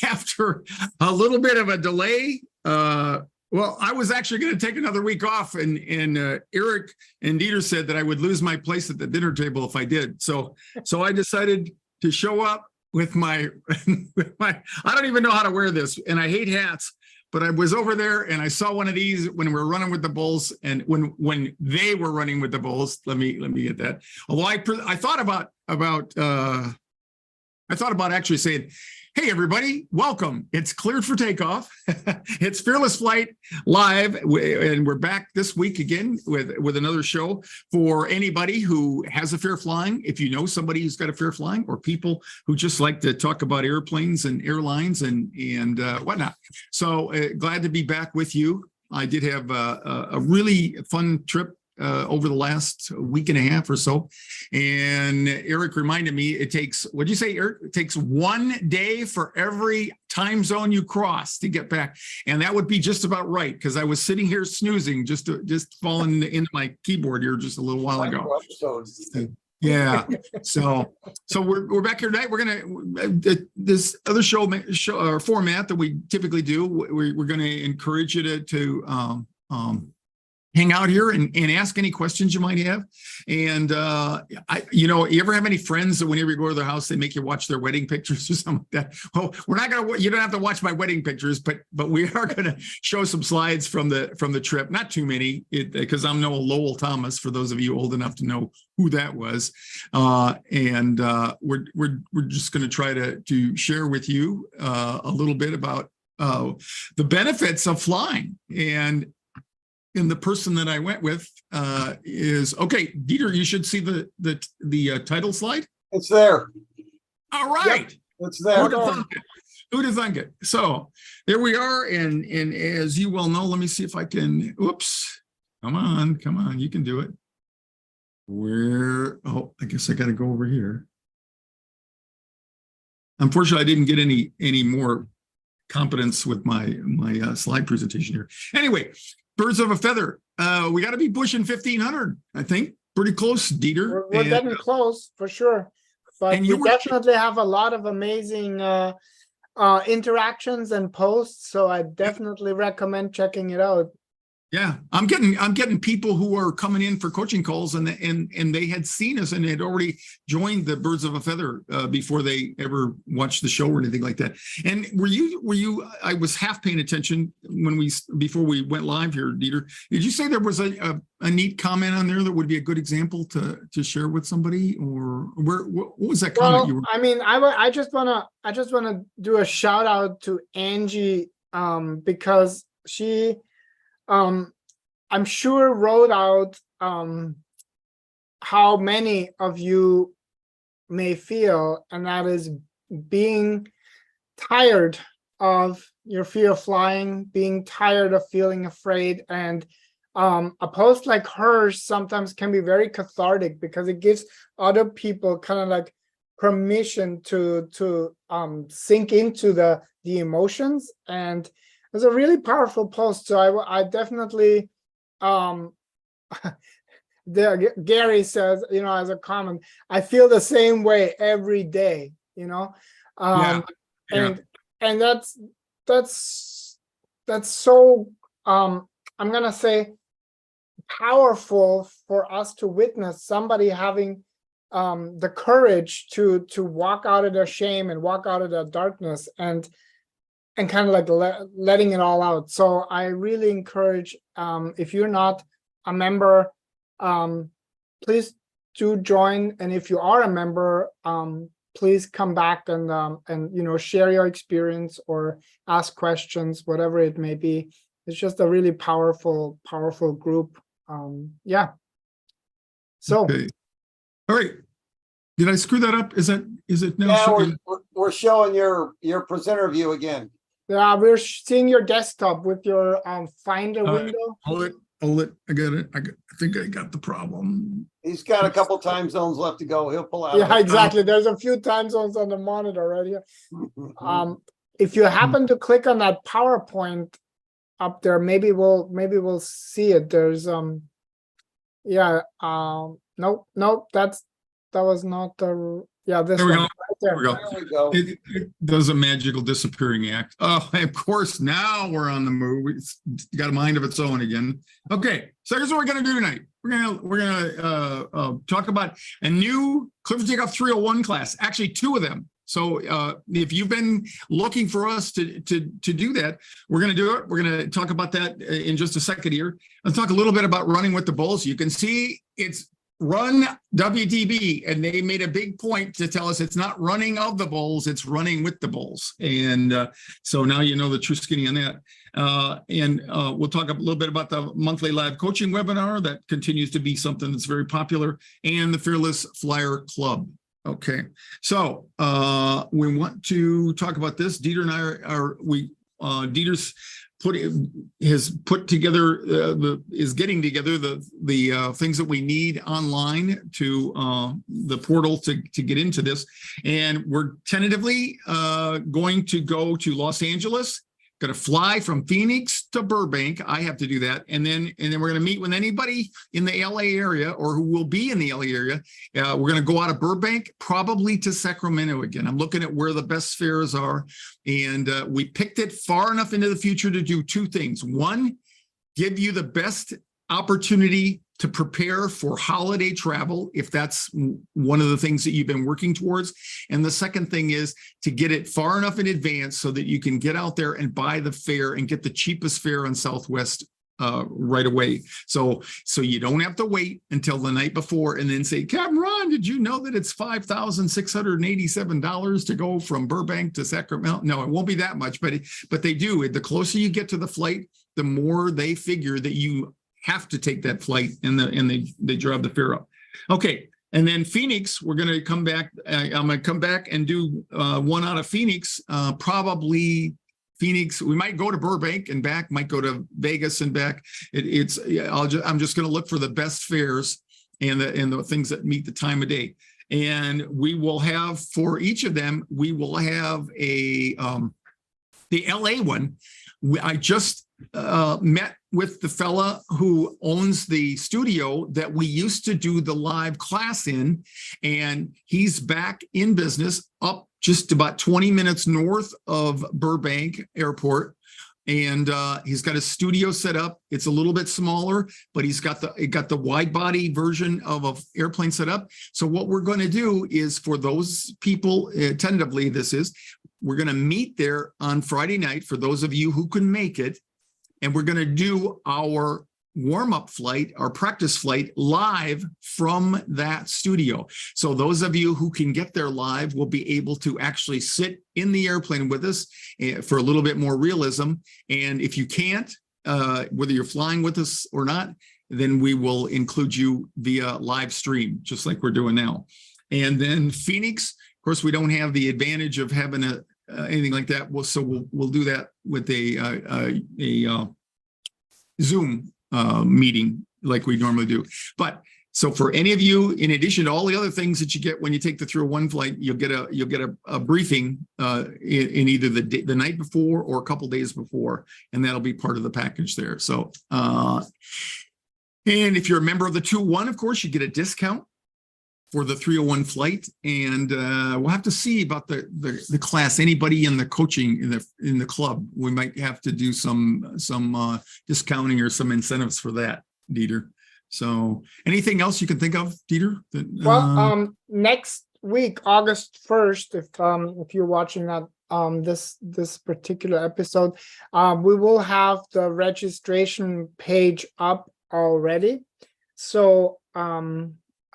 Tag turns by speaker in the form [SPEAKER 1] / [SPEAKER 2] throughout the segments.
[SPEAKER 1] after a little bit of a delay, well, I was actually going to take another week off, and Eric and Dieter said that I would lose my place at the dinner table if I did. So I decided to show up with my, I don't even know how to wear this, and I hate hats, but I was over there and I saw one of these when we were running with the bulls, and when they were running with the bulls. Let me get that. Although I thought about actually saying, hey, everybody, welcome. It's cleared for takeoff. It's Fearless Flight Live, and we're back this week again with another show for anybody who has a fear of flying. If you know somebody who's got a fear of flying, or people who just like to talk about airplanes and airlines and whatnot. So glad to be back with you. I did have a really fun trip over the last week and a half or so. And Eric reminded me, it takes, what'd you say, Eric? It takes 1 day for every time zone you cross to get back. And that would be just about right, because I was sitting here snoozing, just falling into my keyboard here just a little while ago. Yeah. So we're back here tonight. We're gonna this other show or format that we typically do. We're going to encourage you to hang out here and ask any questions you might have. And, you ever have any friends that whenever you go to their house, they make you watch their wedding pictures or something like that? Well, we're not going to, you don't have to watch my wedding pictures, but we are going to show some slides from the trip. Not too many, because I'm no Lowell Thomas, for those of you old enough to know who that was. We're just going to try to share with you a little bit about the benefits of flying. And the person that I went with is, okay, Dieter, you should see the title slide.
[SPEAKER 2] It's there.
[SPEAKER 1] All right.
[SPEAKER 2] Yep, it's there.
[SPEAKER 1] Who'd have thunk it? So there we are. And as you well know, let me see if I can, oops, come on, you can do it. I guess I got to go over here. Unfortunately, I didn't get any more competence with my slide presentation here. Anyway, birds of a feather. We got to be pushing 1,500, I think. Pretty close, Dieter.
[SPEAKER 3] We're getting close for sure. But we definitely have a lot of amazing interactions and posts. So I definitely recommend checking it out.
[SPEAKER 1] Yeah, I'm getting people who are coming in for coaching calls, and they had seen us and had already joined the Birds of a Feather before they ever watched the show or anything like that. And were you? I was half paying attention before we went live here, Dieter. Did you say there was a neat comment on there that would be a good example to share with somebody, or what was that comment you were?
[SPEAKER 3] I mean, I just wanna do a shout out to Angie because she. I'm sure wrote out how many of you may feel, and that is being tired of your fear of flying, being tired of feeling afraid. And a post like hers sometimes can be very cathartic because it gives other people kind of like permission to sink into the emotions. And it's a really powerful post. So I definitely, Gary says, as a comment, I feel the same way every day, and that's so, I'm going to say powerful for us to witness somebody having the courage to walk out of their shame and walk out of their darkness and kind of like letting it all out. So I really encourage, if you're not a member, please do join. And if you are a member, please come back and share your experience or ask questions, whatever it may be. It's just a really powerful group. Yeah. So.
[SPEAKER 1] Okay. All right. Did I screw that up? Is it now?
[SPEAKER 2] Yeah, we're showing your presenter view again.
[SPEAKER 3] Yeah, we're seeing your desktop with your Finder window.
[SPEAKER 1] Hold it. I got it. I think I got the problem.
[SPEAKER 2] He's got a couple time zones left to go. He'll pull out.
[SPEAKER 3] Yeah, exactly. There's a few time zones on the monitor right here. If you happen to click on that PowerPoint up there, maybe we'll see it. There's nope, that was not the this one.
[SPEAKER 1] There we go.
[SPEAKER 2] There we go.
[SPEAKER 1] It does a magical disappearing act. Oh, of course, now we're on the move. It's got a mind of its own again. Okay, so here's what we're gonna do tonight. We're gonna talk about a new Clear for Takeoff 301 class. Actually, two of them. So if you've been looking for us to do that, we're going to do it. We're going to talk about that in just a second here. Let's talk a little bit about running with the bulls. You can see it's run WTB, and they made a big point to tell us it's not running of the bulls, it's running with the bulls. And so now you know the true skinny on that. We'll talk a little bit about the monthly live coaching webinar that continues to be something that's very popular, and the Fearless Flyer Club. Okay, so we want to talk about this. Dieter and I Dieter's has put together is getting together the things that we need online to the portal to get into this, and we're tentatively going to go to Los Angeles. Going to fly from Phoenix to Burbank. I have to do that. And then we're going to meet with anybody in the LA area or who will be in the LA area. We're going to go out of Burbank, probably to Sacramento again. I'm looking at where the best fares are. And we picked it far enough into the future to do two things. One, give you the best opportunity to prepare for holiday travel, if that's one of the things that you've been working towards. And the second thing is to get it far enough in advance so that you can get out there and buy the fare and get the cheapest fare on Southwest right away. So you don't have to wait until the night before and then say, Capt Ron, did you know that it's $5,687 to go from Burbank to Sacramento? No, it won't be that much, but they do. The closer you get to the flight, the more they figure that you have to take that flight, and they drive the fare up. Okay, and then Phoenix, we're going to come back. I'm going to come back and do one out of Phoenix. Probably Phoenix. We might go to Burbank and back. Might go to Vegas and back. I'm just going to look for the best fares and the things that meet the time of day. And we will have, for each of them, we will have the LA one. I just met with the fella who owns the studio that we used to do the live class in, and he's back in business up just about 20 minutes north of Burbank Airport. And he's got a studio set up. It's a little bit smaller, but he's got the wide body version of an airplane set up. So what we're going to do is, for those people, tentatively we're going to meet there on Friday night for those of you who can make it. And we're going to do our warm-up flight, our practice flight, live from that studio. So those of you who can get there live will be able to actually sit in the airplane with us for a little bit more realism. And if you can't, whether you're flying with us or not, then we will include you via live stream, just like we're doing now. And then Phoenix, of course, we don't have the advantage of having anything like that. We'll do that with a Zoom meeting like we normally do. But so for any of you, in addition to all the other things that you get when you take the 301 flight, you'll get a briefing in either the night before or a couple days before, and that'll be part of the package there. So and if you're a member of the 201, of course, you get a discount for the 301 flight, and we'll have to see about the class. Anybody in the coaching in the club, we might have to do some discounting or some incentives for that, Dieter. So anything else you can think of, Dieter?
[SPEAKER 3] Next week, August 1st, if you're watching that this particular episode, we will have the registration page up already. So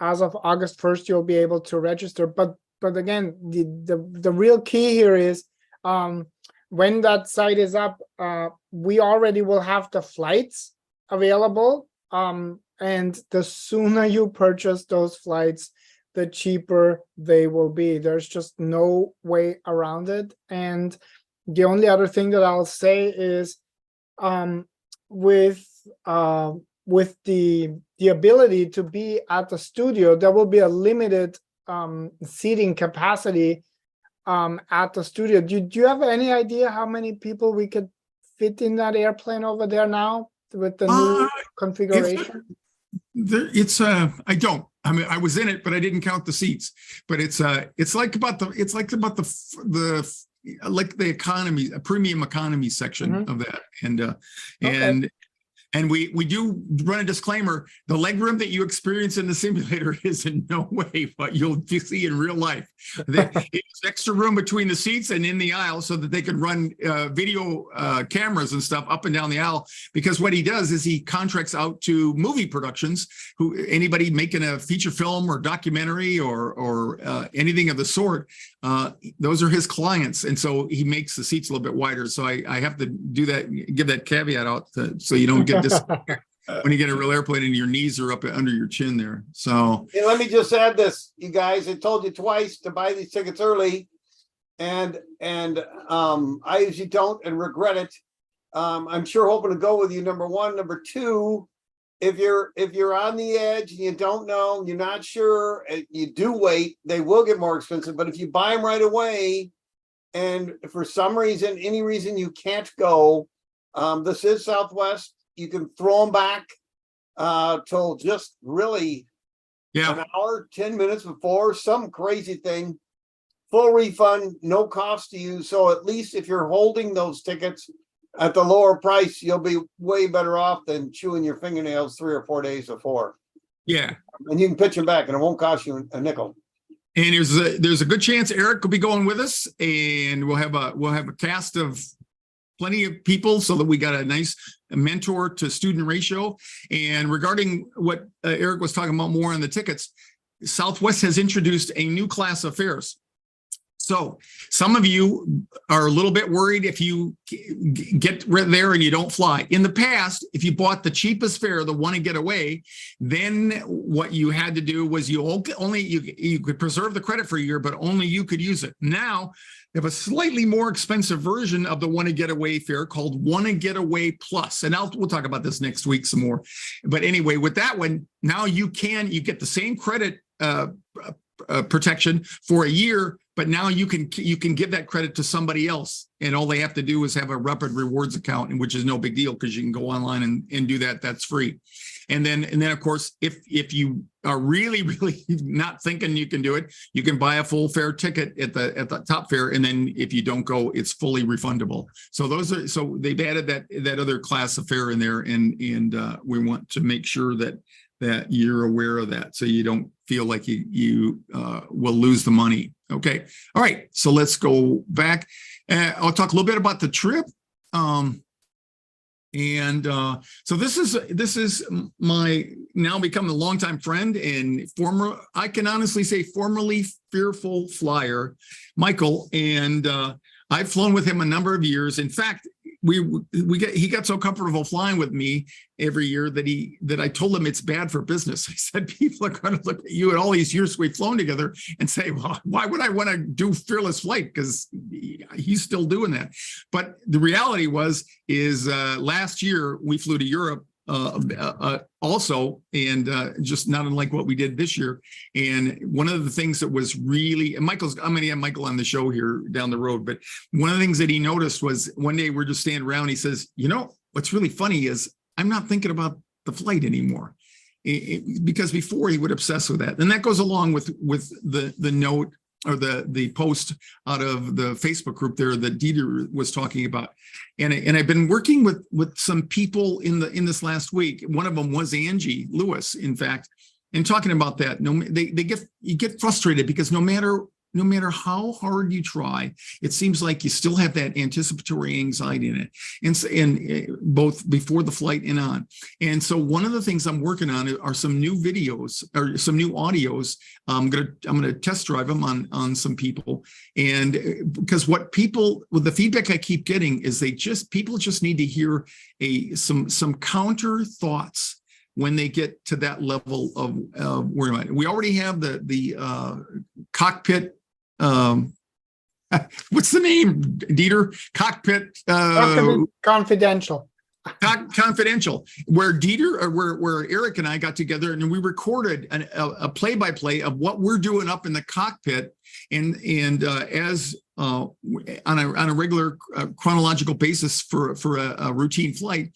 [SPEAKER 3] as of August 1st, you'll be able to register. But again, the real key here is when that site is up, we already will have the flights available. And the sooner you purchase those flights, the cheaper they will be. There's just no way around it. And the only other thing that I'll say is with the ability to be at the studio, there will be a limited seating capacity at the studio. Do you have any idea how many people we could fit in that airplane over there now with the new configuration?
[SPEAKER 1] I don't. I mean, I was in it, but I didn't count the seats. But it's like about the economy, a premium economy section of that, and we do run a disclaimer. The legroom that you experience in the simulator is in no way what you'll see in real life. It's extra room between the seats and in the aisle so that they can run video cameras and stuff up and down the aisle. Because what he does is he contracts out to movie productions, anybody making a feature film or documentary or anything of the sort. Those are his clients, and so he makes the seats a little bit wider. So I have to do that, give that caveat out so you don't get this when you get a real airplane and your knees are up under your chin there. So
[SPEAKER 2] hey, let me just add this, you guys. I told you twice to buy these tickets early, and I usually don't and regret it. I'm sure hoping to go with you. Number one, number two. If you're on the edge and you don't know, you're not sure, you do wait, they will get more expensive. But if you buy them right away, and for some reason, any reason you can't go, this is Southwest. You can throw them back till just really an hour, 10 minutes before, some crazy thing. Full refund, no cost to you. So at least if you're holding those tickets at the lower price, you'll be way better off than chewing your fingernails 3 or 4 days before.
[SPEAKER 1] Yeah.
[SPEAKER 2] And you can pitch them back and it won't cost you a nickel.
[SPEAKER 1] And there's a good chance Eric will be going with us, and we'll have a cast of plenty of people so that we got a nice mentor to student ratio. And regarding what Eric was talking about more on the tickets, Southwest has introduced a new class of fares. So some of you are a little bit worried if you get there and you don't fly. In the past, if you bought the cheapest fare, the one to get away, then what you had to do was you could preserve the credit for a year, but only you could use it. Now they have a slightly more expensive version of the one to get away fare called One to Get Away Plus. And we'll talk about this next week some more. But anyway, with that one, now you get the same credit protection for a year, but now you can give that credit to somebody else, and all they have to do is have a Rapid Rewards account, which is no big deal because you can go online and do that. That's free. And then of course, if you are really not thinking you can do it, you can buy a full fare ticket at the top fare, and then if you don't go, it's fully refundable. So they've added that other class of fare in there, and we want to make sure that you're aware of that, so you don't feel like you will lose the money. Okay. All right. So let's go back. I'll talk a little bit about the trip. So this is my now become a longtime friend and I can honestly say formerly fearful flyer, Michael, and I've flown with him a number of years. In fact, he got so comfortable flying with me every year that I told him it's bad for business. I said, people are going to look at you at all these years we've flown together and say, well, why would I want to do Fearless Flight? Because he's still doing that. But the reality is last year we flew to Europe also, and just not unlike what we did this year. And one of the things that was really, and I'm going to have Michael on the show here down the road, but one of the things that he noticed was one day we're just standing around, he says, what's really funny is I'm not thinking about the flight anymore. Because before he would obsess with that. And that goes along with the note or the post out of the Facebook group there that Dieter was talking about. And I've been working with some people in this last week. One of them was Angie Lewis, in fact, and talking about that. You get frustrated because no matter how hard you try, it seems like you still have that anticipatory anxiety in it, and both before the flight and on. And so one of the things I'm working on are some new videos or some new audios. I'm gonna test drive them on some people, and because with the feedback I keep getting is people just need to hear some counter thoughts when they get to that level of where am I? We already have the cockpit. What's the name, Dieter? Cockpit
[SPEAKER 3] confidential.
[SPEAKER 1] Confidential, where Dieter or where Eric and I got together and we recorded a play-by-play of what we're doing up in the cockpit, and as on a regular chronological basis for a routine flight.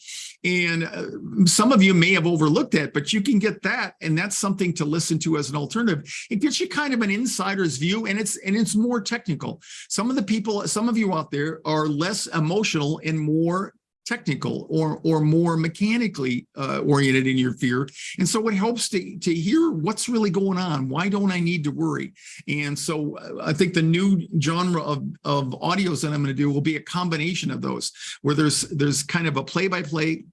[SPEAKER 1] And some of you may have overlooked that, but you can get that, and that's something to listen to as an alternative. It gives you kind of an insider's view, and it's more technical. Some of you out there are less emotional and more technical or more mechanically oriented in your fear. And so it helps to hear what's really going on. Why don't I need to worry? And so I think the new genre of audios that I'm going to do will be a combination of those, where there's kind of a play-by-play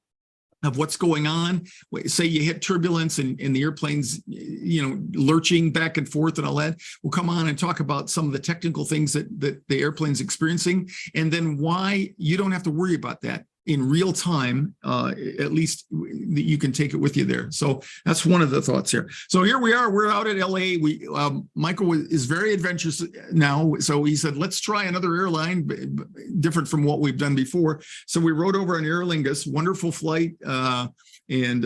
[SPEAKER 1] of what's going on. Say you hit turbulence and the airplane's, lurching back and forth and all that. We'll come on and talk about some of the technical things that the airplane's experiencing, and then why you don't have to worry about that in real time. At least you can take it with you there. So that's one of the thoughts here. So here we are, we're out at LA. Michael is very adventurous now. So he said, let's try another airline different from what we've done before. So we rode over on Aer Lingus, wonderful flight, and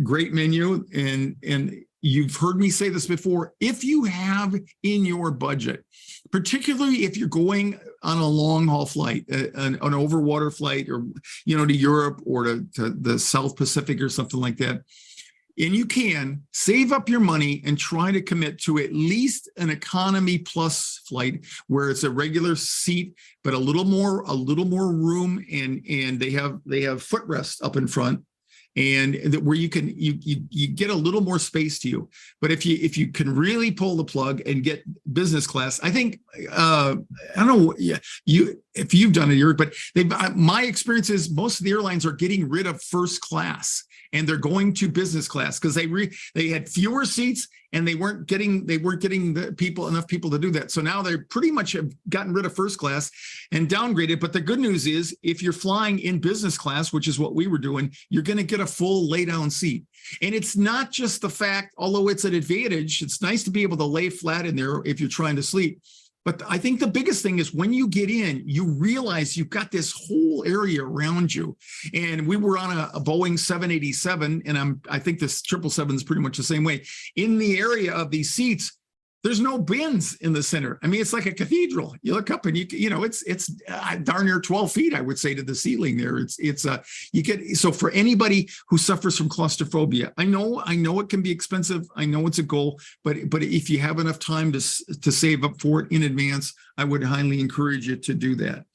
[SPEAKER 1] great menu. And you've heard me say this before, if you have in your budget, particularly if you're going on a long haul flight, an overwater flight, or, to Europe or to the South Pacific or something like that, and you can save up your money and try to commit to at least an economy plus flight where it's a regular seat, but a little more room, and they have footrest up in front, and where you get a little more space to you. But if you can really pull the plug and get business class, I think I don't know if you've done it, Eric, but my experience is most of the airlines are getting rid of first class, and they're going to business class because they had fewer seats, and they weren't getting enough people to do that. So now they pretty much have gotten rid of first class and downgraded. But the good news is, if you're flying in business class, which is what we were doing, you're going to get a full lay down seat. And it's not just the fact, although it's an advantage, it's nice to be able to lay flat in there if you're trying to sleep. But I think the biggest thing is when you get in, you realize you've got this whole area around you. And we were on a Boeing 787, and I think this 777 is pretty much the same way. In the area of these seats, there's no bins in the center. I mean, it's like a cathedral. You look up and it's darn near 12 feet, I would say, to the ceiling there. So for anybody who suffers from claustrophobia, I know it can be expensive. I know it's a goal, but if you have enough time to save up for it in advance, I would highly encourage you to do that.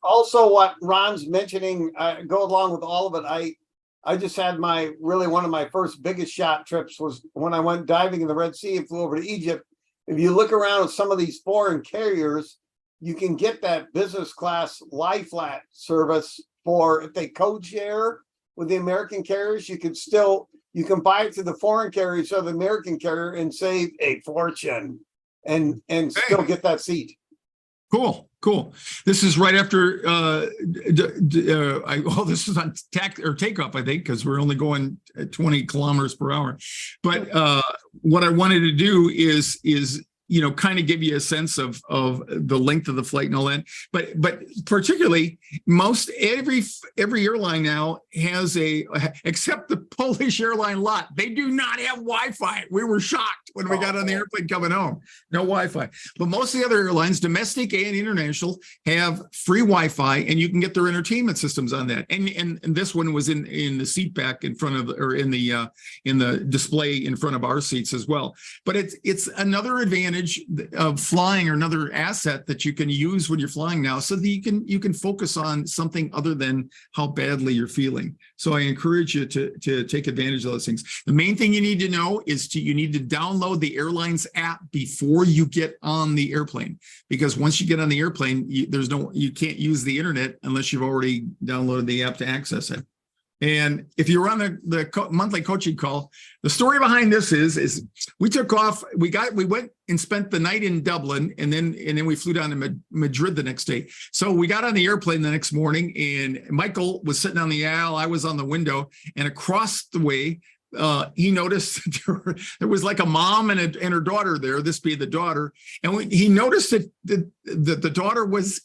[SPEAKER 2] Also, what Ron's mentioning, go along with all of it. I just had one of my first biggest shot trips was when I went diving in the Red Sea and flew over to Egypt. If you look around at some of these foreign carriers, you can get that business class lie flat service if they code share with the American carriers. You can buy it through the foreign carriers or the American carrier and save a fortune and still get that seat.
[SPEAKER 1] Cool. This is right after this is on takeoff, I think, because we're only going at 20 kilometers per hour. But what I wanted to do is kind of give you a sense of the length of the flight and all that. But particularly, every airline now has except the Polish airline lot, they do not have Wi-Fi. We were shocked when we got on the airplane coming home. No Wi-Fi. But most of the other airlines, domestic and international, have free Wi-Fi, and you can get their entertainment systems on that. And this one was in the seat back in front of, or in the display in front of our seats as well. But it's another advantage of flying, or another asset that you can use when you're flying now, so that you can focus on something other than how badly you're feeling. So I encourage you to take advantage of those things. The main thing you need to know is you need to download the airline's app before you get on the airplane, because once you get on the airplane, you can't use the internet unless you've already downloaded the app to access it. And if you're on the monthly coaching call, the story behind this is we took off. We went and spent the night in Dublin, and then we flew down to Madrid the next day. So we got on the airplane the next morning, and Michael was sitting on the aisle. I was on the window, and across the way, he noticed there was like a mom and her daughter there. This being the daughter, and he noticed that the daughter was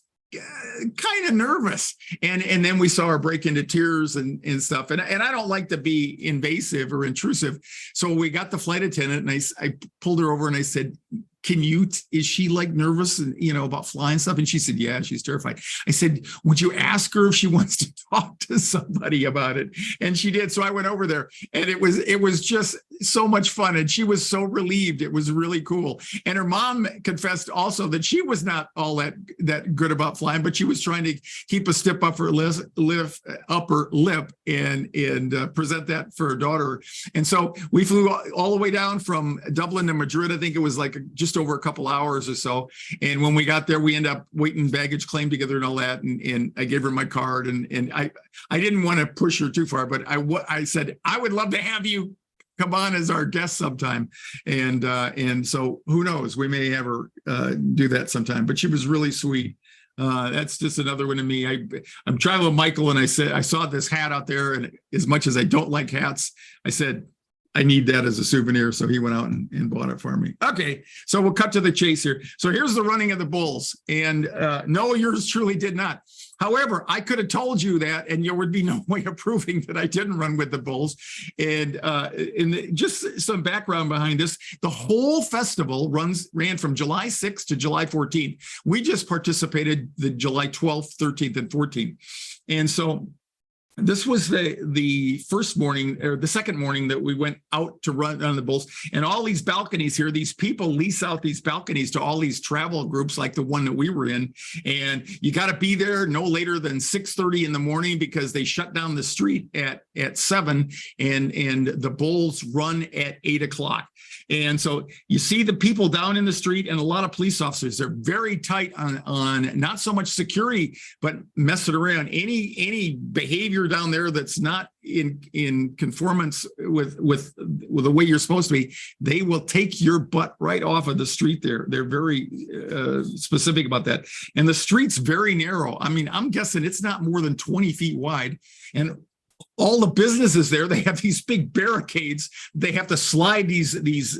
[SPEAKER 1] kind of nervous, and then we saw her break into tears and stuff, and I don't like to be invasive or intrusive, so we got the flight attendant, and I pulled her over and I said, is she like nervous and, about flying stuff? And she said, yeah, she's terrified. I said, would you ask her if she wants to talk to somebody about it? And she did. So I went over there, and it was just so much fun. And she was so relieved. It was really cool. And her mom confessed also that she was not all that good about flying, but she was trying to keep a stiff upper lip and present that for her daughter. And so we flew all the way down from Dublin to Madrid. I think it was like just over a couple hours or so. And when we got there, we ended up waiting baggage claim together and all that. And I gave her my card, and I didn't want to push her too far, but I said, I would love to have you come on as our guest sometime. And so who knows, we may have her do that sometime, but she was really sweet. That's just another one of me. I'm traveling with Michael, and I said, I saw this hat out there, and as much as I don't like hats, I said, I need that as a souvenir. So he went out and bought it for me. Okay, so we'll cut to the chase here. So here's the running of the bulls. And no, yours truly did not. However, I could have told you that, and there would be no way of proving that I didn't run with the bulls. And just some background behind this, the whole festival ran from July 6th to July 14th. We just participated the July 12th, 13th, and 14th. And so this was the first morning, or the second morning, that we went out to run on the bulls. And all these balconies here, these people lease out these balconies to all these travel groups like the one that we were in. And you got to be there no later than 6:30 in the morning, because they shut down the street at 7, and the bulls run at 8 o'clock. And so you see the people down in the street, and a lot of police officers. They're very tight on not so much security, but messing around. Any behavior down there that's not in conformance with the way you're supposed to be, they will take your butt right off of the street there. They're very specific about that. And the street's very narrow. I mean, I'm guessing it's not more than 20 feet wide. And all the businesses there, they have these big barricades they have to slide these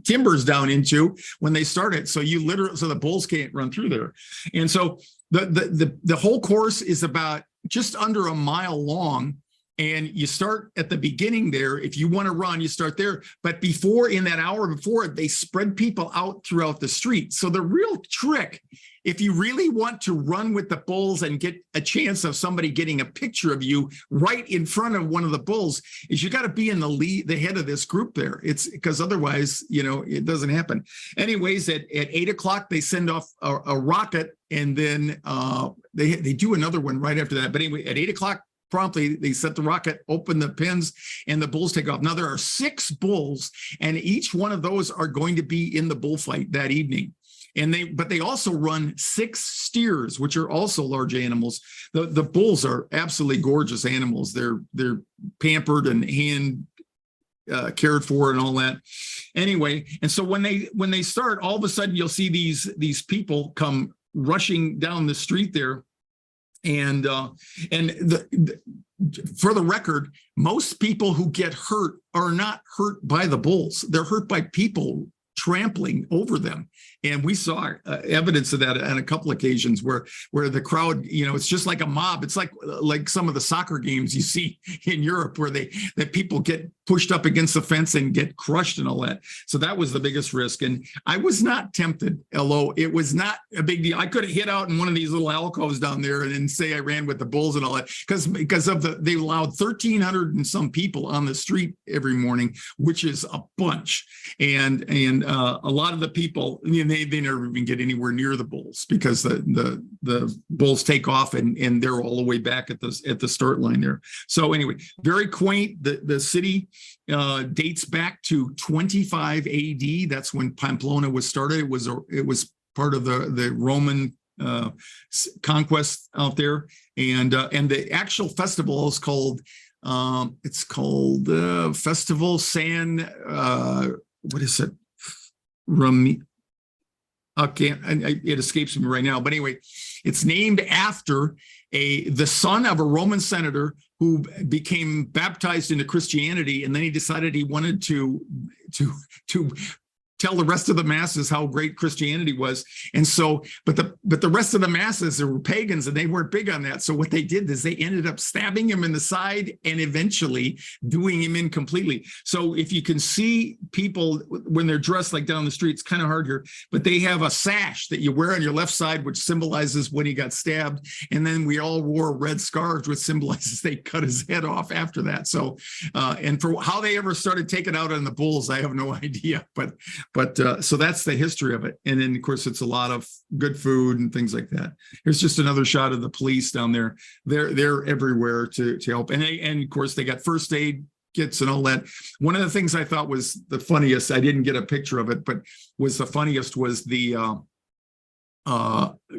[SPEAKER 1] timbers down into when they start it. So so the bulls can't run through there. And so the whole course is about just under a mile long. And you start at the beginning there. If you want to run, you start there. But in that hour before, they spread people out throughout the street. So the real trick, if you really want to run with the bulls and get a chance of somebody getting a picture of you right in front of one of the bulls, is you got to be in the head of this group there. It's because otherwise, it doesn't happen. Anyways, at 8 o'clock, they send off a rocket, and then they do another one right after that. But anyway, at 8 o'clock, promptly, they set the rocket, open the pins, and the bulls take off. Now, there are 6 bulls, and each one of those are going to be in the bullfight that evening. But they also run 6 steers, which are also large animals. The bulls are absolutely gorgeous animals. They're pampered and hand cared for and all that. Anyway, and so when they start, all of a sudden you'll see these people come rushing down the street there. And for the record, most people who get hurt are not hurt by the bulls. They're hurt by people trampling over them. And we saw evidence of that on a couple occasions where the crowd, it's just like a mob. It's like some of the soccer games you see in Europe where that people get pushed up against the fence and get crushed and all that. So that was the biggest risk. And I was not tempted, although it was not a big deal. I could have hid out in one of these little alcoves down there and then say I ran with the bulls and all that, because they allowed 1,300 and some people on the street every morning, which is a bunch. And a lot of the people, they never even get anywhere near the bulls, because the bulls take off and they're all the way back at the start line there. So anyway, very quaint. The city dates back to 25 AD. That's when Pamplona was started. It was part of the Roman conquest out there, and the actual festival is called Festival San what is it? It escapes me right now, but anyway, it's named after the son of a Roman senator who became baptized into Christianity, and then he decided he wanted to tell the rest of the masses how great Christianity was. And so, but the rest of the masses, they were pagans and they weren't big on that. So what they did is they ended up stabbing him in the side and eventually doing him in completely. So if you can see people when they're dressed like down the street, it's kind of hard here, but they have a sash that you wear on your left side, which symbolizes when he got stabbed. And then we all wore red scarves, which symbolizes they cut his head off after that. So, and for how they ever started taking out on the bulls, I have no idea, but so that's the history of it. And then of course it's a lot of good food and things like that. Here's just another shot of the police down there. They're everywhere to help. And of course they got first aid kits and all that. One of the things I thought was the funniest, I didn't get a picture of it, but was the funniest was the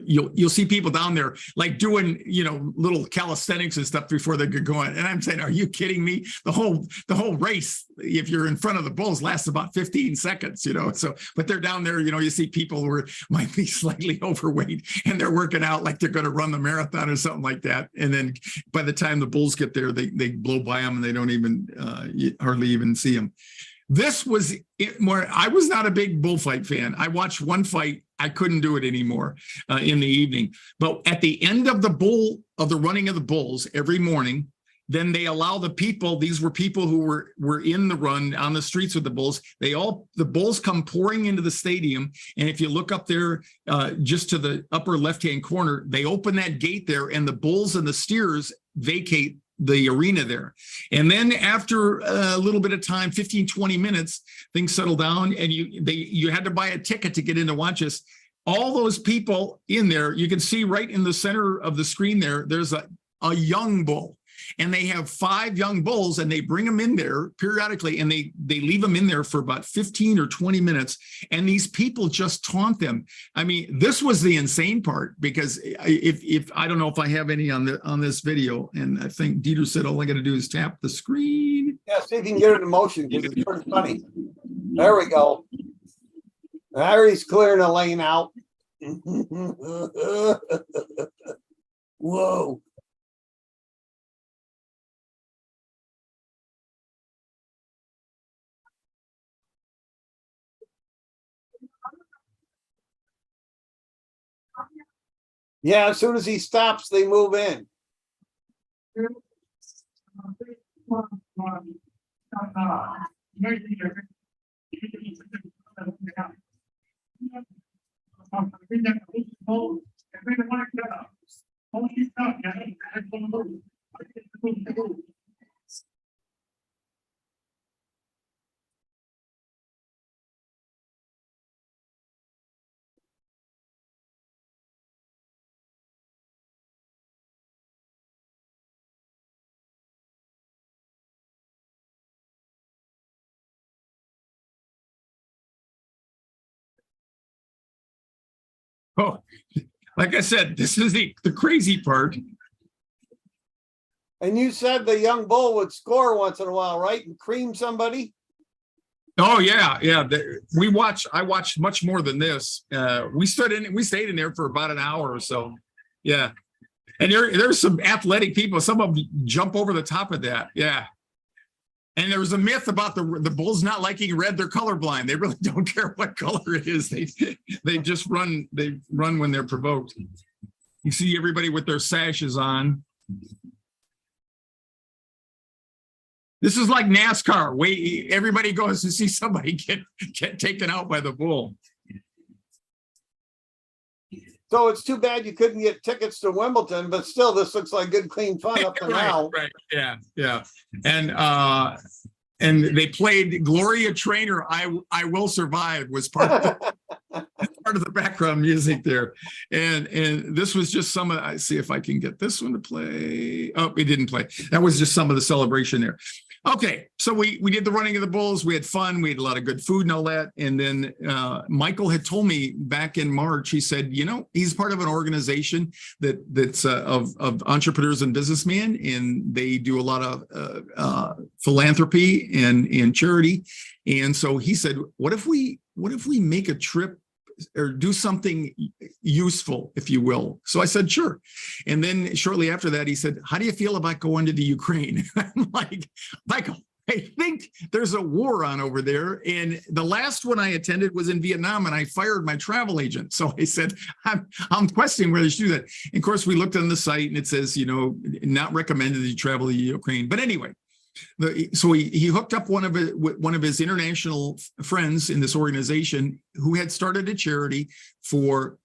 [SPEAKER 1] you'll see people down there like doing, you know, little calisthenics and stuff before they get going. And I'm saying, are you kidding me? The whole race, if you're in front of the bulls, lasts about 15 seconds, you know. So, but they're down there, you know, you see people who might be slightly overweight and they're working out like they're going to run the marathon or something like that. And then by the time the bulls get there, they blow by them and they don't even hardly even see them. This was it more. I was not a big bullfight fan. I watched one fight. I couldn't do it anymore in the evening. But at the end of the running of the bulls every morning, then they allow the people. These were people who were in the run on the streets with the bulls. The bulls come pouring into the stadium, and if you look up there, just to the upper left-hand corner, they open that gate there, and the bulls and the steers vacate the arena there. And then after a little bit of time, 15, 20 minutes, things settle down and you had to buy a ticket to get in to watch us. All those people in there, you can see right in the center of the screen there's a young bull. And they have 5 young bulls and they bring them in there periodically and they leave them in there for about 15 or 20 minutes. And these people just taunt them. I mean, this was the insane part, because if I don't know if I have any on this video, and I think Dieter said all I got to do is tap the screen.
[SPEAKER 2] Yeah, see if you can get it in motion because it's pretty funny. There we go. Harry's clearing a lane out. Whoa. Yeah, as soon as he stops, they move in.
[SPEAKER 1] Oh, like I said, this is the crazy part.
[SPEAKER 2] And you said the young bull would score once in a while, right? And cream somebody?
[SPEAKER 1] Oh yeah. I watched much more than this. We stayed in there for about an hour or so. Yeah. And there's some athletic people. Some of them jump over the top of that. Yeah. And there was a myth about the bulls not liking red. They're colorblind. They really don't care what color it is. They just run. They run when they're provoked. You see everybody with their sashes on. This is like NASCAR. Everybody goes to see somebody get taken out by the bull.
[SPEAKER 2] So it's too bad you couldn't get tickets to Wimbledon, but still, this looks like good, clean fun up to now.
[SPEAKER 1] Right. Yeah. And they played Gloria Trainer. I Will Survive was part of the background music there. And this was just some of. I see if I can get this one to play. Oh, it didn't play. That was just some of the celebration there. Okay, so we did the running of the bulls. We had fun. We had a lot of good food and all that. And then Michael had told me back in March, he said, you know, he's part of an organization that's of entrepreneurs and businessmen, and they do a lot of philanthropy and charity. And so he said, what if we make a trip or do something useful, if you will? So I said, sure. And then shortly after that, he said, how do you feel about going to the Ukraine? I'm like, Michael, I think there's a war on over there. And the last one I attended was in Vietnam, and I fired my travel agent. So I said, I'm questioning whether you should do that. And of course, we looked on the site and it says, not recommended that you travel to Ukraine. But anyway, so he hooked up one of his international friends in this organization who had started a charity for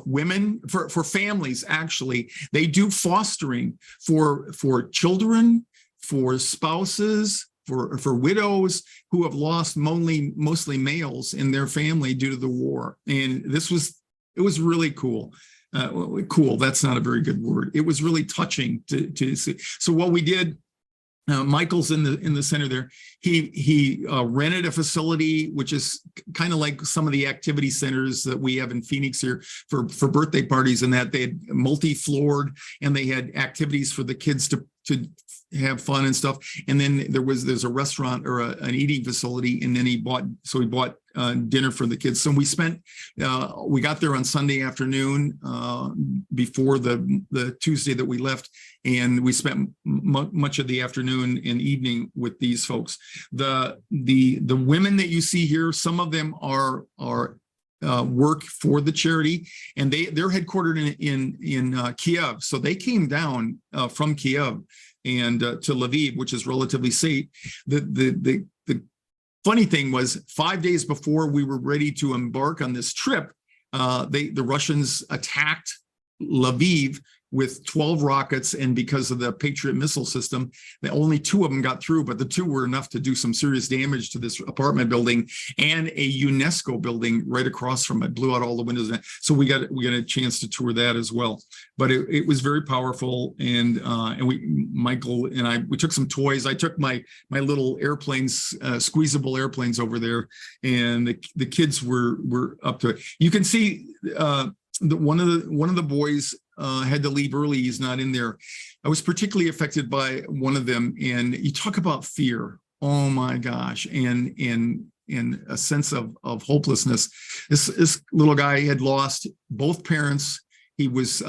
[SPEAKER 1] women, for families. Actually, they do fostering for children, for spouses, for widows who have lost mostly males in their family due to the war. And it was really cool. Cool, that's not a very good word. It was really touching to see. So what we did, Michael's in the center there. He rented a facility, which is kind of like some of the activity centers that we have in Phoenix here for birthday parties, and that they had multi-floored, and they had activities for the kids to have fun and stuff. And then there's a restaurant or an eating facility, and then he bought dinner for the kids. So we got there on Sunday afternoon before the Tuesday that we left, and we spent much of the afternoon and evening with these folks. The women that you see here, some of them are work for the charity, and they're headquartered in Kiev. So they came down from Kiev and to Lviv, which is relatively safe. The funny thing was, 5 days before we were ready to embark on this trip, the Russians attacked Lviv with 12 rockets, and because of the Patriot missile system, only 2 of them got through, but the 2 were enough to do some serious damage to this apartment building and a UNESCO building right across from it. Blew out all the windows. So we got a chance to tour that as well. But it was very powerful, and Michael and I took some toys. I took my little airplanes, squeezable airplanes over there, and the kids were up to it. You can see one of the boys had to leave early. He's not in there. I was particularly affected by one of them, and you talk about fear. Oh my gosh, and a sense of hopelessness. This little guy had lost both parents. He was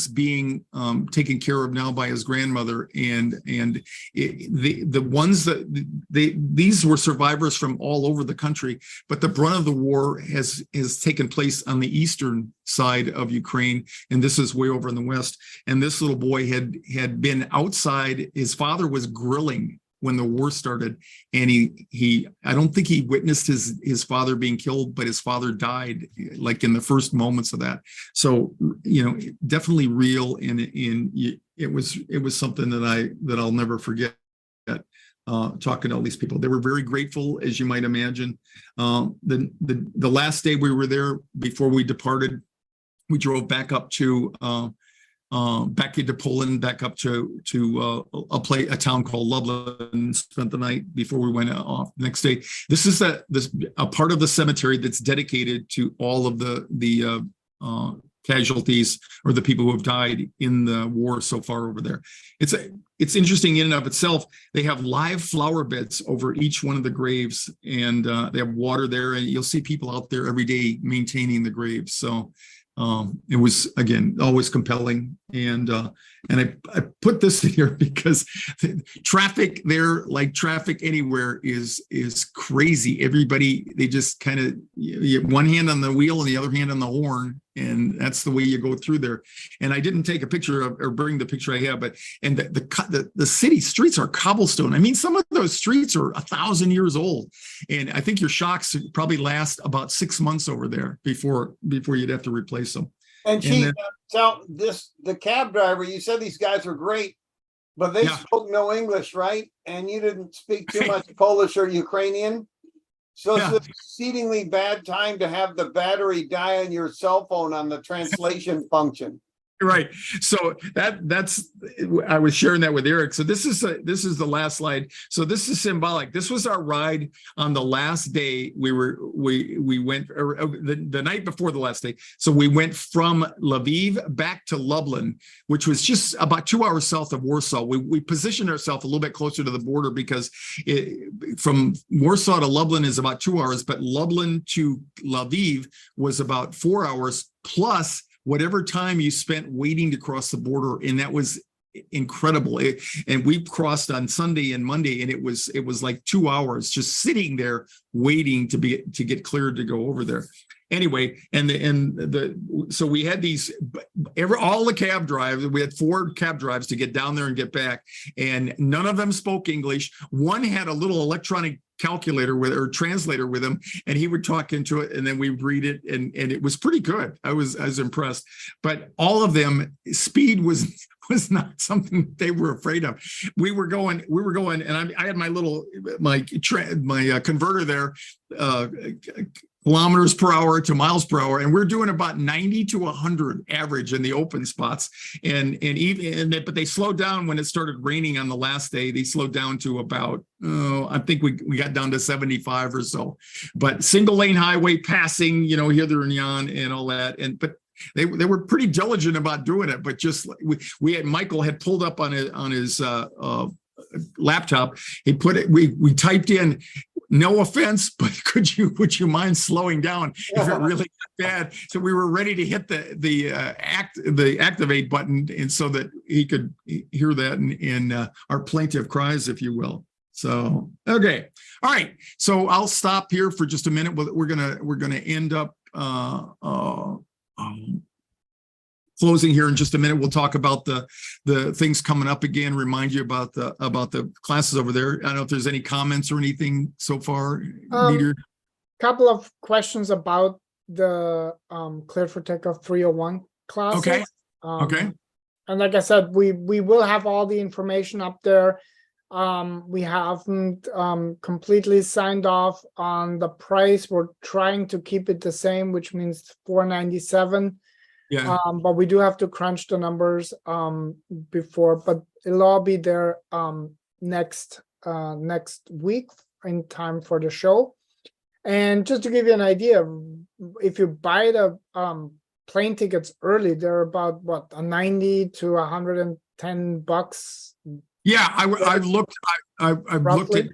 [SPEAKER 1] being taken care of now by his grandmother, and the ones that these were survivors from all over the country, but the brunt of the war has taken place on the eastern side of Ukraine, and this is way over in the west. And this little boy had been outside. His father was grilling when the war started, and I don't think he witnessed his father being killed, but his father died like in the first moments of that. So definitely real, and it was something that I'll never forget. Talking to all these people, they were very grateful, as you might imagine. The last day we were there, before we departed, we drove back up to back into Poland, back up to a town called Lublin, spent the night before we went off the next day. This is a part of the cemetery that's dedicated to all of the casualties, or the people who have died in the war so far over there. It's interesting in and of itself. They have live flower beds over each one of the graves, and they have water there, and you'll see people out there every day maintaining the graves. So it was, again, always compelling. And I put this in here because traffic there, like traffic anywhere, is crazy. Everybody, they just kind of, one hand on the wheel and the other hand on the horn, and that's the way you go through there. And I didn't take a picture of, or bring the picture I have, but the city streets are cobblestone. I mean, some of those streets are 1,000 years old, and I think your shocks probably last about 6 months over there before you'd have to replace them.
[SPEAKER 2] And Chief, the cab driver, you said these guys were great, but they spoke no English, right? And you didn't speak too much Polish or Ukrainian. So it's an exceedingly bad time to have the battery die on your cell phone on the translation function.
[SPEAKER 1] Right. So that's I was sharing that with Eric. So this is the last slide. So this is symbolic. This was our ride on the last day. We went the night before the last day. So we went from Lviv back to Lublin, which was just about 2 hours south of Warsaw. We positioned ourselves a little bit closer to the border because from Warsaw to Lublin is about 2 hours, but Lublin to Lviv was about 4 hours plus whatever time you spent waiting to cross the border. And that was incredible. And we crossed on Sunday and Monday, and it was like 2 hours just sitting there waiting to get cleared to go over there. Anyway, so we had all the cab drives. We had 4 cab drives to get down there and get back, and none of them spoke English. One had a little electronic calculator or translator with him, and he would talk into it, and then we read it, and it was pretty good. I was impressed, but all of them, speed was not something they were afraid of. We were going, and I had my converter there, kilometers per hour to miles per hour, and we're doing about 90 to 100 average in the open spots, but they slowed down when it started raining on the last day. They slowed down to about I think we got down to 75 or so. But single lane highway passing, here there and yon and all that, but they were pretty diligent about doing it. But just Michael had pulled up on his laptop. He put it. We typed in, "No offense, but would you mind slowing down if it really got bad?" So we were ready to hit the activate button, and so that he could hear that in our plaintive cries, if you will. So okay, all right. So I'll stop here for just a minute. We're gonna end up closing here in just a minute. We'll talk about the things coming up again, remind you about the classes over there. I don't know if there's any comments or anything so far.
[SPEAKER 3] Couple of questions about the Cleared for Takeoff 301 classes.
[SPEAKER 1] Okay. Okay.
[SPEAKER 3] And like I said, we will have all the information up there. We haven't completely signed off on the price. We're trying to keep it the same, which means $497.
[SPEAKER 1] Yeah.
[SPEAKER 3] But we do have to crunch the numbers before, but it'll all be there next week in time for the show. And just to give you an idea, if you buy the plane tickets early, they're about what, 90 to 110 bucks.
[SPEAKER 1] Yeah, I've looked at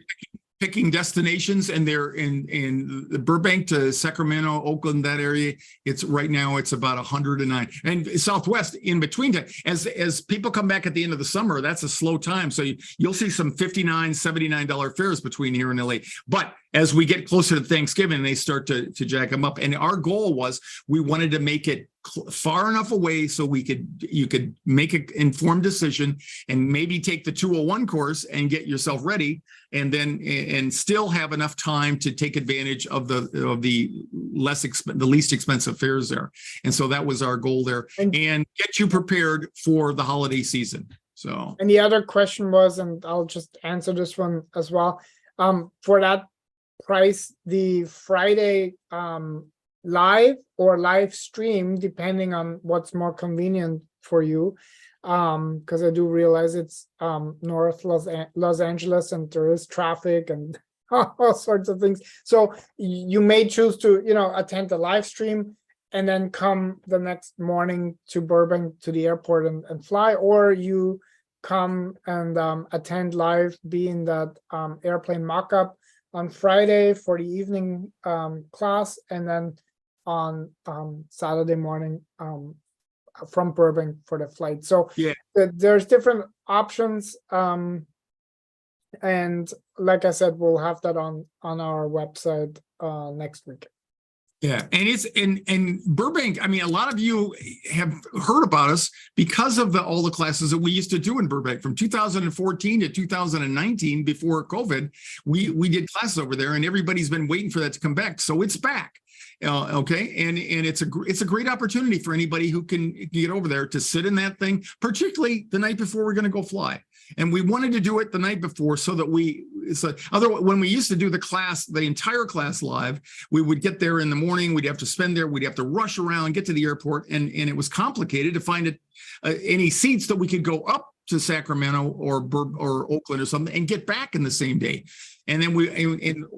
[SPEAKER 1] picking destinations, and they're in the Burbank to Sacramento, Oakland, that area. It's right now it's about 109, and Southwest in between. As people come back at the end of the summer, that's a slow time. So you'll see some $59, $79 fares between here and LA. But as we get closer to Thanksgiving, they start to jack them up. And our goal was we wanted to make it far enough away so you could make an informed decision and maybe take the 201 course and get yourself ready, and still have enough time to take advantage of the least expensive fares there. And so that was our goal there, and get you prepared for the holiday season. So, and
[SPEAKER 3] the other question was, and I'll just answer this one as well, for that price, the Friday live or live stream, depending on what's more convenient for you, because I do realize it's North Los Angeles, and there is traffic and all sorts of things. So you may choose to attend the live stream and then come the next morning to Burbank to the airport and fly, or you come and attend live, be in that airplane mock-up on Friday for the evening class, and then on Saturday morning from Burbank for the flight. So yeah, there's different options, and like I said, we'll have that on our website next week.
[SPEAKER 1] Yeah, and it's in Burbank. I mean, a lot of you have heard about us because of all the classes that we used to do in Burbank from 2014 to 2019. Before COVID, we did classes over there, and everybody's been waiting for that to come back. So it's back. Okay, and it's a great opportunity for anybody who can get over there to sit in that thing, particularly the night before we're going to go fly. And we wanted to do it the night before so that when we used to do the entire class live, we would get there in the morning, we'd have to spend there, we'd have to rush around, get to the airport, and it was complicated to find any seats that we could go up to Sacramento or Oakland or something and get back in the same day. And then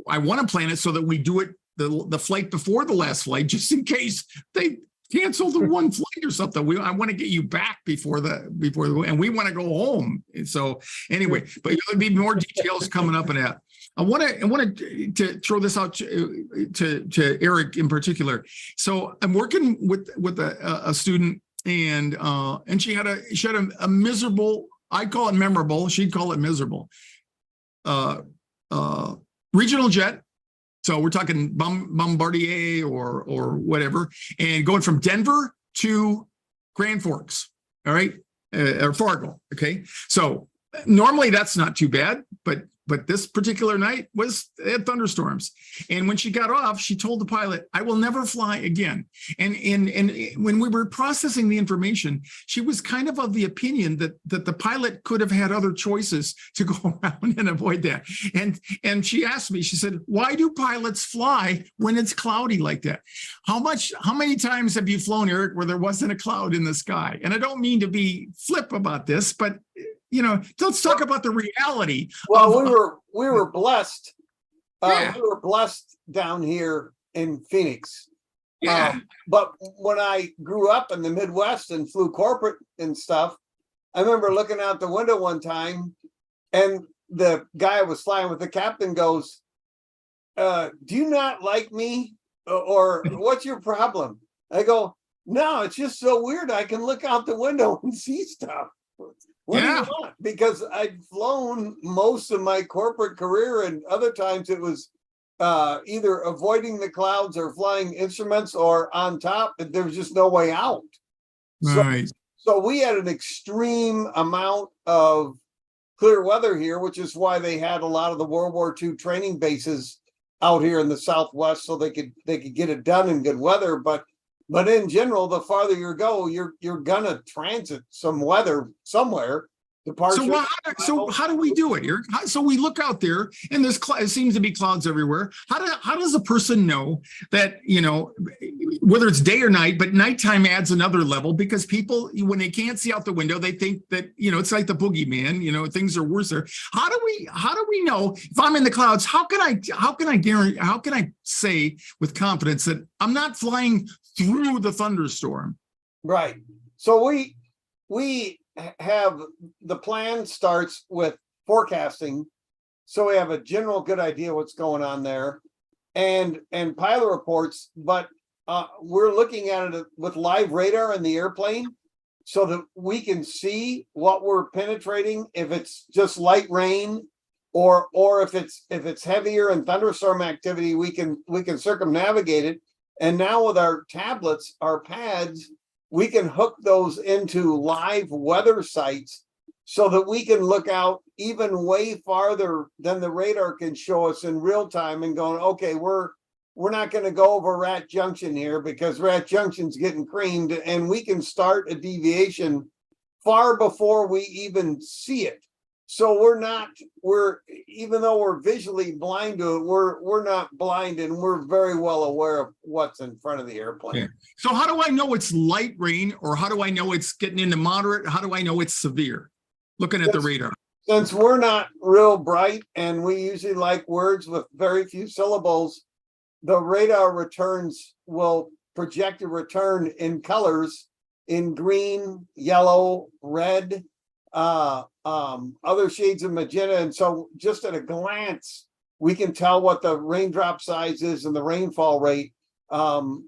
[SPEAKER 1] I want to plan it so that we do it the flight before the last flight, just in case they cancel the one flight or something. I want to get you back before and we want to go home. And so anyway, but there'll be more details coming up in that. I want to throw this out to Eric in particular. So I'm working with a student and she had a miserable, I'd call it memorable, she'd call it miserable, regional jet. So we're talking Bombardier or whatever, and going from Denver to Grand Forks, all right, or Fargo. Okay, so normally that's not too bad, but this particular night they had thunderstorms. And when she got off, she told the pilot, "I will never fly again." And when we were processing the information, she was kind of the opinion that the pilot could have had other choices to go around and avoid that. And she asked me, she said, "Why do pilots fly when it's cloudy like that? How many times have you flown, Eric, where there wasn't a cloud in the sky?" And I don't mean to be flip about this, but let's talk about the reality.
[SPEAKER 2] Well, we were blessed.
[SPEAKER 1] Yeah.
[SPEAKER 2] We were blessed down here in Phoenix.
[SPEAKER 1] Yeah.
[SPEAKER 2] But when I grew up in the Midwest and flew corporate and stuff, I remember looking out the window one time, and the guy I was flying with, the captain, goes, "Do you not like me? Or what's your problem?" I go, "No, it's just so weird. I can look out the window and see stuff." What do you want? Because I'd flown most of my corporate career, and other times it was either avoiding the clouds or flying instruments or on top, and there was just no way out.
[SPEAKER 1] Right.
[SPEAKER 2] So we had an extreme amount of clear weather here, which is why they had a lot of the World War II training bases out here in the Southwest, so they could get it done in good weather. But in general, the farther you go, you're gonna transit some weather somewhere.
[SPEAKER 1] So how do we do it, Eric? So we look out there, and it seems to be clouds everywhere. How does a person know that, whether it's day or night, but nighttime adds another level, because people, when they can't see out the window, they think that, it's like the boogeyman, things are worse there. How do we know if I'm in the clouds? How can I say with confidence that I'm not flying through the thunderstorm?
[SPEAKER 2] Right. So we have, the plan starts with forecasting, so we have a general good idea what's going on there, and pilot reports, but we're looking at it with live radar in the airplane so that we can see what we're penetrating, if it's just light rain or if it's heavier and thunderstorm activity, we can circumnavigate it. And now with our tablets, our pads, we can hook those into live weather sites so that we can look out even way farther than the radar can show us in real time, and going, okay, we're not going to go over Rat Junction here because Rat Junction's getting creamed, and we can start a deviation far before we even see it. So even though we're visually blind to it, we're not blind, and we're very well aware of what's in front of the airplane.
[SPEAKER 1] Okay. So how do I know it's light rain, or how do I know it's getting into moderate? How do I know it's severe? Looking at the radar.
[SPEAKER 2] Since we're not real bright and we usually like words with very few syllables, the radar returns will project a return in colors, in green, yellow, red, other shades of magenta. And so just at a glance, we can tell what the raindrop size is and the rainfall rate of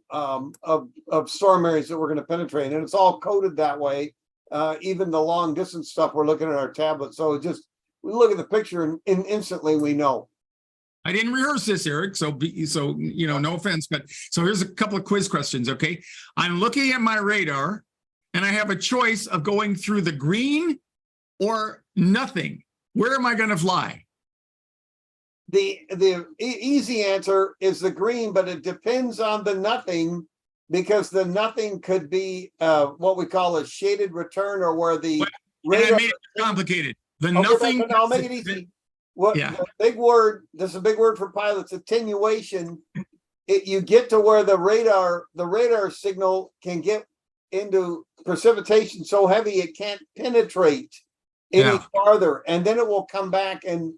[SPEAKER 2] storm areas that we're going to penetrate. And it's all coded that way. Even the long distance stuff we're looking at our tablet. So we look at the picture and instantly we know.
[SPEAKER 1] I didn't rehearse this, Eric. So no offense, but so here's a couple of quiz questions. Okay. I'm looking at my radar, and I have a choice of going through the green or nothing. Where am I going to fly?
[SPEAKER 2] The easy answer is the green, but it depends on the nothing, because the nothing could be what we call a shaded return, or where the radar.
[SPEAKER 1] I made it complicated. The nothing.
[SPEAKER 2] I'll make it easy. The big word, this is a big word for pilots, attenuation. You get to where the radar signal can get into precipitation so heavy it can't penetrate any farther, and then it will come back and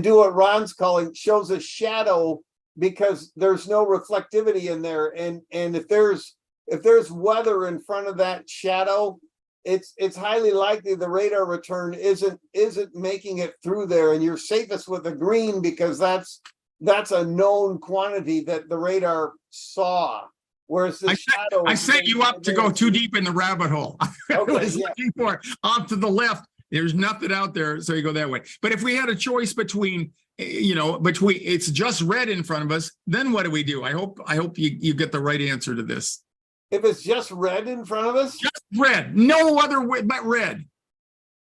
[SPEAKER 2] do what Ron's calling, shows a shadow, because there's no reflectivity in there, and if there's weather in front of that shadow, it's highly likely the radar return isn't making it through there, and you're safest with a green, because that's a known quantity that the radar saw. Whereas the shadow.
[SPEAKER 1] I set you up to go too deep in the rabbit hole. I
[SPEAKER 2] Okay,
[SPEAKER 1] was
[SPEAKER 2] yeah.
[SPEAKER 1] looking for off to the left. There's nothing out there, so you go that way. But if we had a choice between, between it's just red in front of us, then what do we do? I hope you get the right answer to this.
[SPEAKER 2] If it's just red in front of us?
[SPEAKER 1] Just red, no other way but red.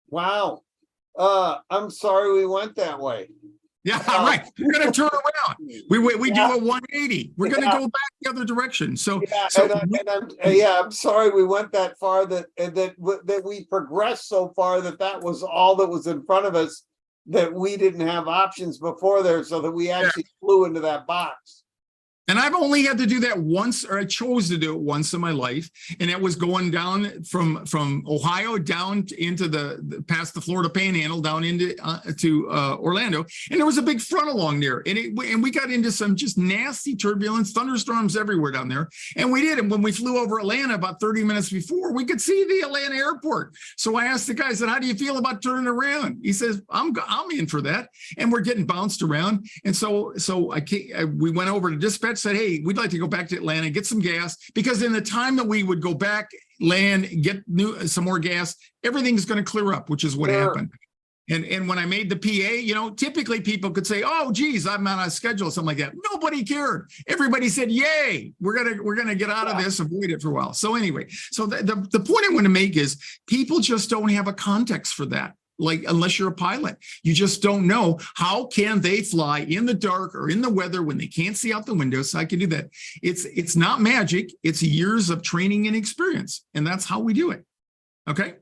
[SPEAKER 2] Wow. I'm sorry we went that way.
[SPEAKER 1] Yeah, right. We're gonna turn around. We do a 180. We're gonna go back the other direction. So,
[SPEAKER 2] I'm sorry we went that far. That we progressed so far that was all that was in front of us. That we didn't have options before there, so that we actually flew into that box.
[SPEAKER 1] and I've only had to do that once, or I chose to do it once in my life, and that was going down from Ohio down into the past the Florida Panhandle down into to Orlando, and there was a big front along there, and we got into some just nasty turbulence, thunderstorms everywhere down there, and we did. And when we flew over Atlanta about 30 minutes before, we could see the Atlanta airport. So I asked the guy, I said, "How do you feel about turning around?" He says, "I'm in for that." And we're getting bounced around, and so we went over to dispatch. Said, "Hey, we'd like to go back to Atlanta, get some gas," because in the time that we would go back, land, get some more gas, everything's going to clear up, which is what happened. And when I made the PA, typically people could say, "Oh, geez, I'm on a schedule," something like that. Nobody cared. Everybody said, "Yay, we're gonna get out of this, avoid it for a while." So anyway, so the point I want to make is people just don't have a context for that. Like, unless you're a pilot, you just don't know how can they fly in the dark or in the weather when they can't see out the window. So I can do that. It's not magic. It's years of training and experience, and that's how we do it. Okay.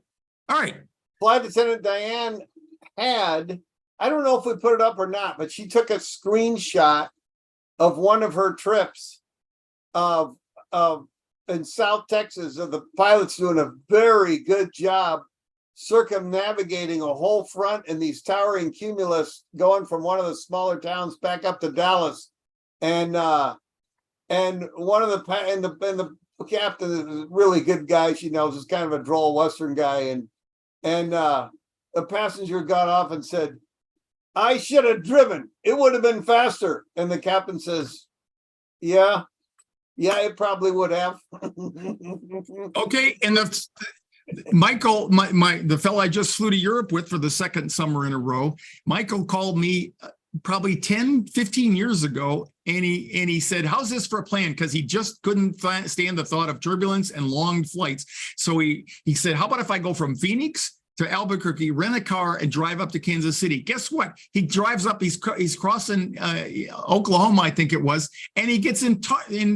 [SPEAKER 1] All right.
[SPEAKER 2] Flight Attendant Diane I don't know if we put it up or not, but she took a screenshot of one of her trips in South Texas of the pilots doing a very good job circumnavigating a whole front in these towering cumulus going from one of the smaller towns back up to Dallas. And one of the captain is a really good guy. She knows is kind of a droll Western guy. And the passenger got off and said, "I should have driven. It would have been faster." And the captain says, Yeah, it probably would have.
[SPEAKER 1] Okay. And Michael, the fellow I just flew to Europe with for the second summer in a row, Michael called me probably 10, 15 years ago. And he said, "How's this for a plan?" Because he just couldn't stand the thought of turbulence and long flights. So he said, "How about if I go from Phoenix to Albuquerque, rent a car, and drive up to Kansas City?" Guess what? He drives up, he's crossing Oklahoma, I think it was, and he gets in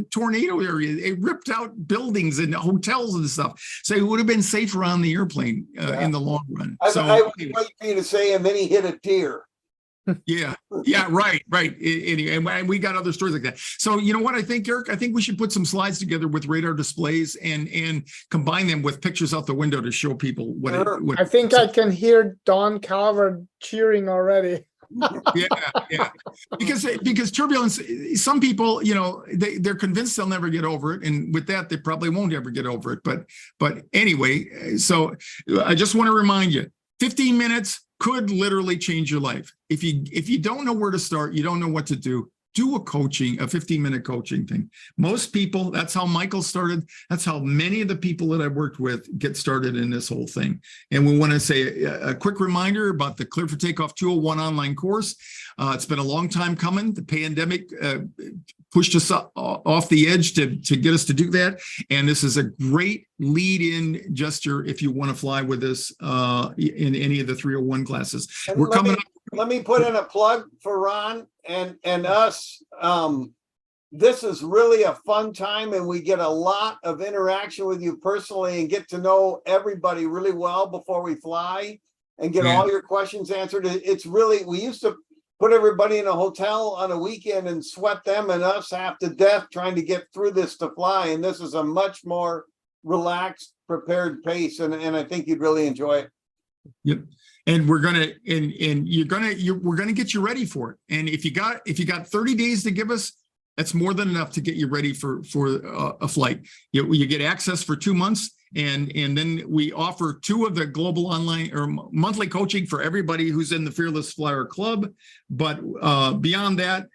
[SPEAKER 1] tornado area. It ripped out buildings and hotels and stuff. So he would have been safer on the airplane in the long run.
[SPEAKER 2] I would wait for you to say, and then he hit a tear.
[SPEAKER 1] Yeah, right. And we got other stories like that. So you know what I think, Eric? I think we should put some slides together with radar displays and combine them with pictures out the window to show people what
[SPEAKER 3] I think I can hear Don Calvert cheering already.
[SPEAKER 1] Yeah. Because turbulence, some people, they're convinced they'll never get over it. And with that, they probably won't ever get over it. But anyway, so I just want to remind you, 15 minutes could literally change your life. If you don't know where to start, you don't know what to do a 15-minute coaching thing. Most people, that's how Michael started. That's how many of the people that I've worked with get started in this whole thing. And we want to say a quick reminder about the Cleared for Takeoff 201 online course. It's been a long time coming. The pandemic pushed us off the edge to get us to do that. And this is a great lead-in gesture if you want to fly with us in any of the 301 classes. We're coming up.
[SPEAKER 2] Let me put in a plug for Ron and us. This is really a fun time, and we get a lot of interaction with you personally and get to know everybody really well before we fly and get all your questions answered. It's really, we used to put everybody in a hotel on a weekend and sweat them and us half to death trying to get through this to fly. And this is a much more relaxed, prepared pace. And I think you'd really enjoy it.
[SPEAKER 1] Yep. And we're gonna get you ready for it. And if you got 30 days to give us, that's more than enough to get you ready for a flight. You get access for 2 months, and then we offer 2 of the global online or monthly coaching for everybody who's in the Fearless Flyer Club. But beyond that,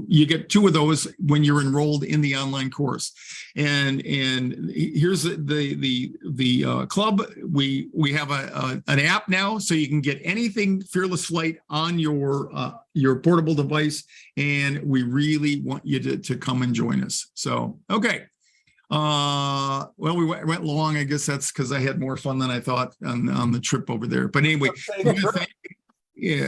[SPEAKER 1] you get 2 of those when you're enrolled in the online course. And here's the club. We have an app now, so you can get anything Fearless Flight on your portable device. And we really want you to come and join us. So, okay. Well, we went long. I guess that's because I had more fun than I thought on the trip over there. But anyway,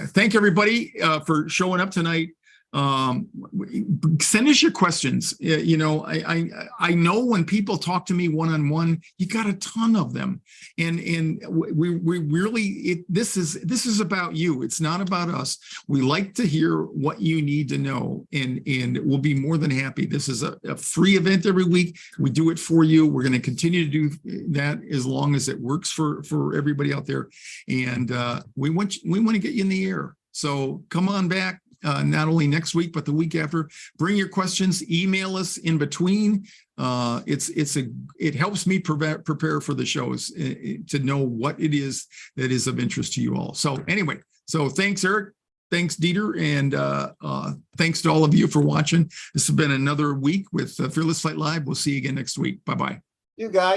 [SPEAKER 1] thank everybody for showing up tonight. Send us your questions. You know, I know when people talk to me one-on-one, you got a ton of them, and we really, this is about you. It's not about us. We like to hear what you need to know, and we'll be more than happy. This is a free event every week. We do it for you. We're going to continue to do that as long as it works for everybody out there, and we want to get you in the air. So come on back. Not only next week, but the week after. Bring your questions, email us in between. It helps me prepare for the shows to know what it is that is of interest to you all. So anyway, thanks, Eric. Thanks, Dieter. And thanks to all of you for watching. This has been another week with Fearless Flight Live. We'll see you again next week. Bye-bye.
[SPEAKER 2] You guys.